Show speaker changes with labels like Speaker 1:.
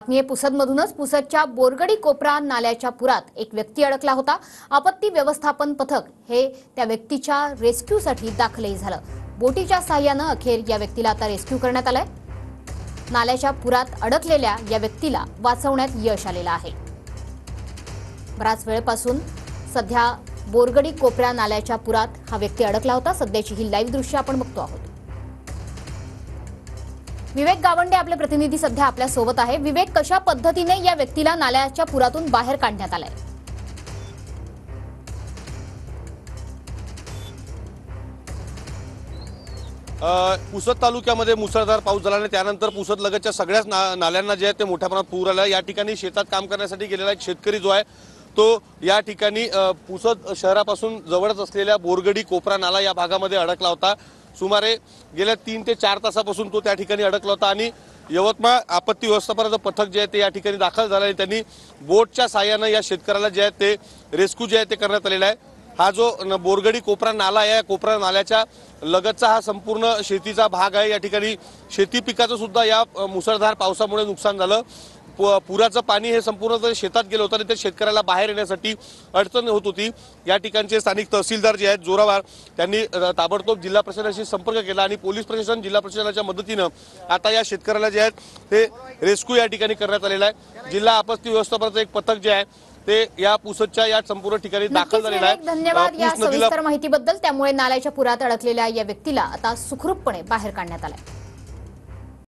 Speaker 1: बातमी आहे पुसदमधूनच। पुसदच्या बोरगडी कोपरा नाल्याच्या पुरात एक व्यक्ती अडकला होता। आपत्ती व्यवस्थापन पथक हे त्या व्यक्तीच्या रेस्क्यूसाठी दाखलही झालं। बोटीच्या सहाय्याने अखेर या व्यक्तीला आता रेस्क्यू करण्यात आलंय। नाल्याच्या पुरात अडकलेल्या या व्यक्तीला वाचवण्यात यश आलेलं आहे। बराच वेळपासून सध्या बोरगडी कोपरा नाल्याच्या पुरात हा व्यक्ती अडकला होता। सध्याची ही लाईव्ह दृश्य आपण बघतो आहोत। विवेक गावंडे आपले प्रतिनिधी सध्या आपल्या सोबत आहे। विवेक, कशा पद्धतीने या व्यक्तीला नाल्याच्या पुरातून बाहेर काढण्यात आलंय?
Speaker 2: पुसद तालुक्यामध्ये मुसळधार पाऊस झाला आणि त्यानंतर पुसद लगतच्या सगळ्याच नाल्यांना जे आहे ते मोठ्या प्रमाणात पूर आला। या ठिकाणी शेतात काम करण्यासाठी गेलेला एक शेतकरी जो आहे तो या ठिकाणी पुसद शहरापासून जवळच असलेल्या बोरगडी कोपरा नाला या भागामध्ये अडकला होता। सुमारे गेल्या 3 ते 4 तासापासून तो त्या ठिकाणी अडकला होता आणि यवतमाळ आपत्ती व्यवस्थापनाचं पथक जे आहे ते या ठिकाणी दाखल झालं आणि त्यांनी बोटच्या साहाय्याने या शेतकऱ्याला जे आहे ते रेस्क्यू जे आहे ते करण्यात आलेला आहे। हा जो बोरगडी कोपरा नाला आहे, या कोपरा नाल्याच्या लगतचा हा संपूर्ण शेतीचा भाग आहे। या ठिकाणी शेती पिकाचं सुद्धा या मुसळधार पावसामुळे नुकसान झालं। पुराचं पाणी हे संपूर्ण शेतात गेलं होतं आणि ते शेतकऱ्याला बाहेर येण्यासाठी अडचण होत होती। या ठिकाणचे स्थानिक तहसीलदार जे आहेत जोरावर, त्यांनी ताबडतोब जिल्हा प्रशासनाशी संपर्क केला आणि पोलीस प्रशासन जिल्हा प्रशासनाच्या मदतीनं आता या शेतकऱ्याला जे आहेत ते रेस्क्यू या ठिकाणी करण्यात आलेला आहे। जिल्हा आपत्ती व्यवस्थापनाचं एक पथक जे आहे ते या पुसदच्या या संपूर्ण ठिकाणी दाखल झालेलं आहे।
Speaker 1: धन्यवाद या सविस्तर माहितीबद्दल। त्यामुळे नाल्याच्या पुरात अडकलेल्या या व्यक्तीला आता सुखरूपपणे बाहेर काढण्यात आलंय।